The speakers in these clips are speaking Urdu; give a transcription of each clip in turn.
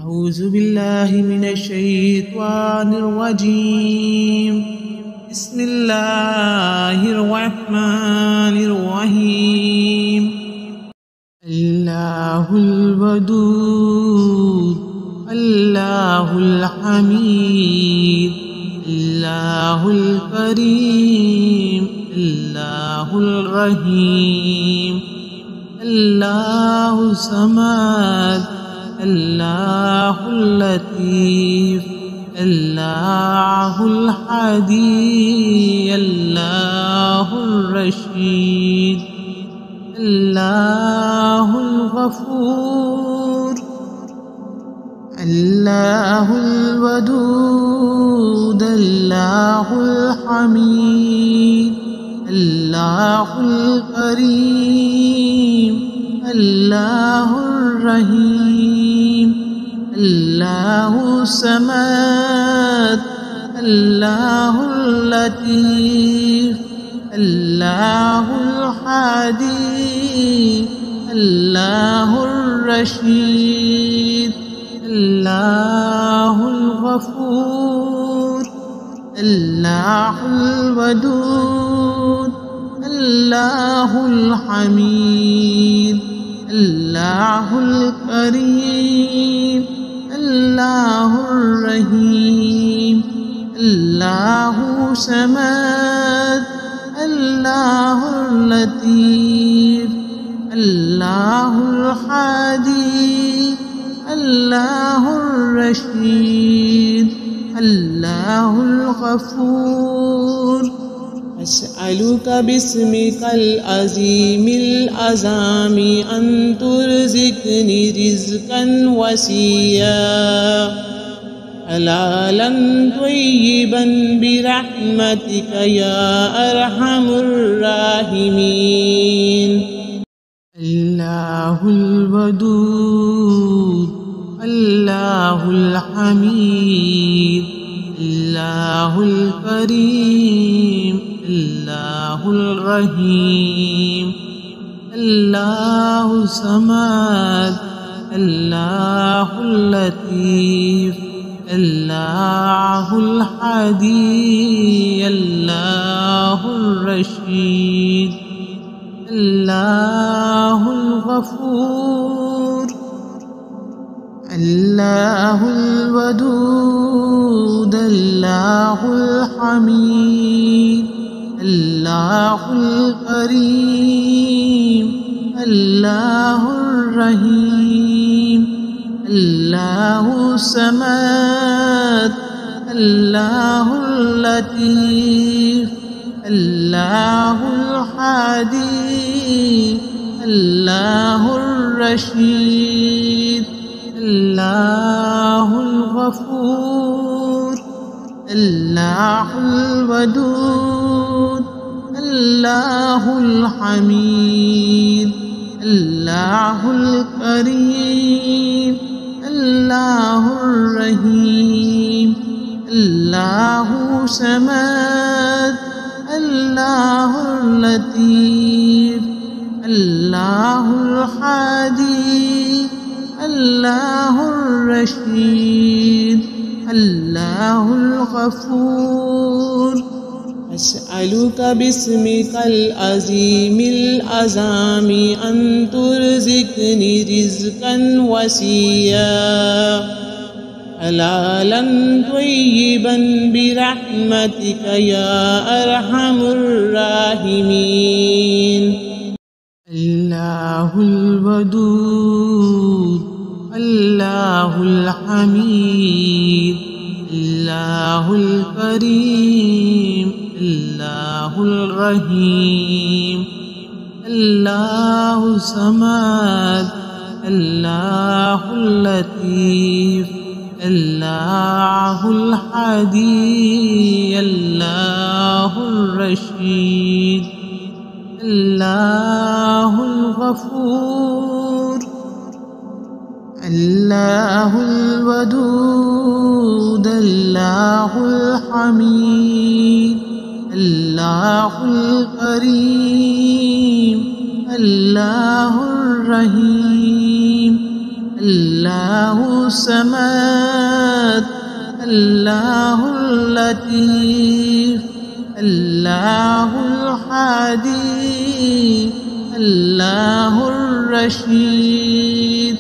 أعوذ بالله من الشيطان الرجيم. بسم الله الرحمن الرحيم. الله الودود الله الحميد الله الكريم الله الرحيم الله الصمد الله اللطيف الله الحدي الله الرشيد الله الغفور الله الودود الله الحميد الله الكريم الله الرحيم الله الصمد الله اللطيف الله الحدي الله الرشيد الله الغفور الله الودود الله الحميد الله الكريم الله الرحيم الله الصمد الله اللطيف الله الحدي الله الرشيد الله الغفور. أسألك باسمك العظيم الأعظم أن ترزقني رزقا وسيا حلالا طيبا برحمتك يا أرحم الراحمين. الله الودود الله الحميد الله الكريم الله الرحيم الله الصمد الله اللطيف الله الحدي الله الرشيد الله الغفور الله الودود الله الحميد الله الكريم الله الرحيم الله الصمد الله اللطيف الله الحدي الله الرشيد الله الغفور الله الودود الله الحميد الله الكريم الله الرحيم الله الصمد الله اللطيف الله الحدي الله الرشيد الله الغفور. أسألك باسمك العظيم الأعظم أن ترزقني رزقا وسيا حلالا طيبا برحمتك يا أرحم الراحمين. الله الودود الله الحميد الله الكريم الله الرحيم الله الصمد الله اللطيف الله الحدي الله الرشيد الله الغفور الله الودود الله الحميد الله الكريم الله الرحيم الله الصمد الله اللطيف الله الحدي الله الرشيد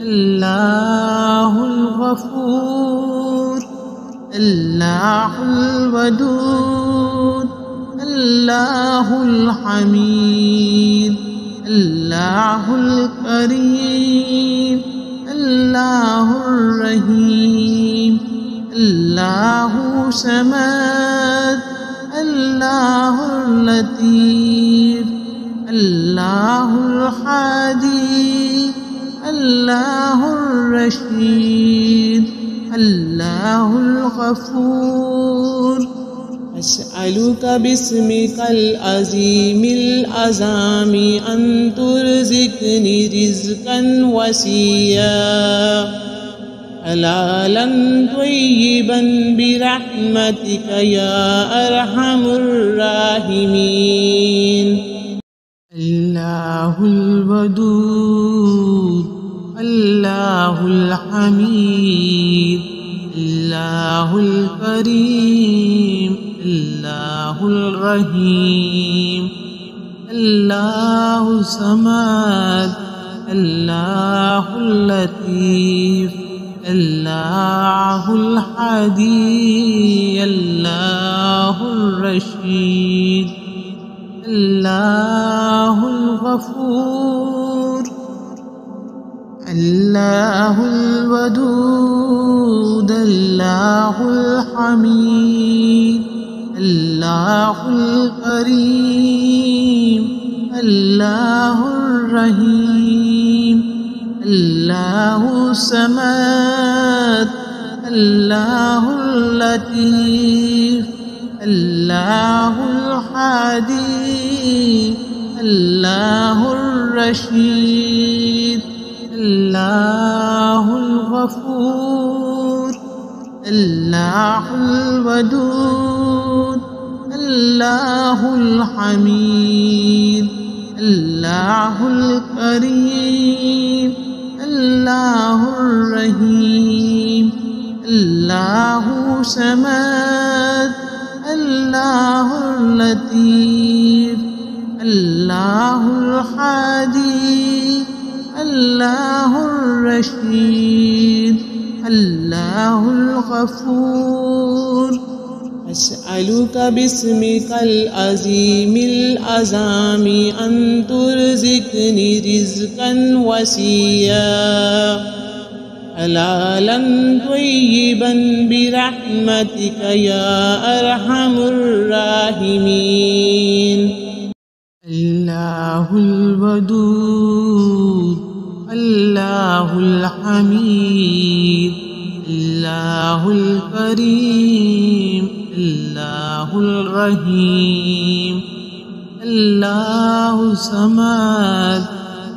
الله الغفور الله الودود الله الحميد الله الكريم الله الرحيم الله صمد الله اللطيف الله الحادي الله الرشيد الله الغفور أسألك باسمك العظيم الأعظم أن ترزقني رزقا وسيا حلالا طيبا برحمتك يا أرحم الراحمين. الله الودود الله الحميد الله الكريم الله الرحيم الله الصمد الله اللطيف الله الحدي الله الرشيد الله الغفور الله الودود الله الحميد الله الكريم الله الرحيم الله الصمد الله اللطيف الله الحدي الله الرشيد الله الغفور الله الودود الله الحميد الله الكريم الله الرحيم الله صمد الله اللطيف الله الحادي الله الرشيد الله الغفور أسألك باسمك العظيم الأعظم أن ترزقني رزقا وسيا حلالا طيبا برحمتك يا أرحم الراحمين. الله الودود الله الحميد الله الكريم الله الرحيم الله الصمد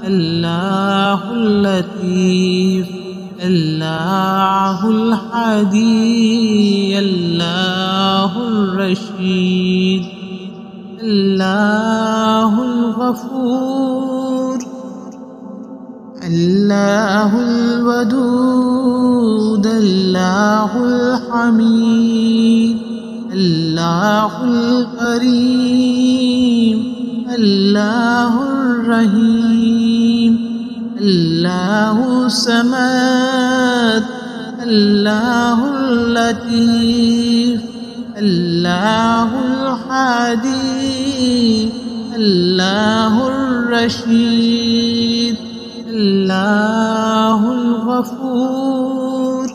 الله اللطيف الله الحدي الله الرشيد الله الغفور الله الودود الله الحميد الله الكريم الله الرحيم الله الصمد الله اللطيف الله الحدي الله الرشيد الله الغفور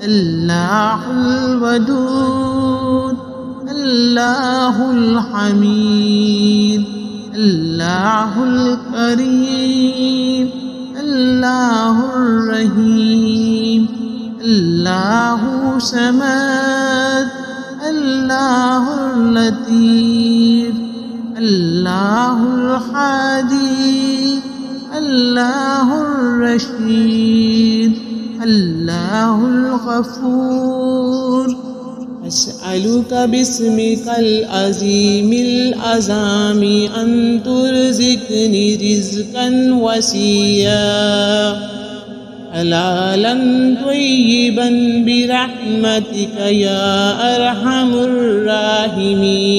الله الودود الله الحميد الله الكريم الله الرحيم الله صمد الله اللطيف الله الحادي الله الرشيد الله الغفور أسألك باسمك العظيم الأعظم أن ترزقني رزقا وسيا حلالا طيبا برحمتك يا أرحم الراحمين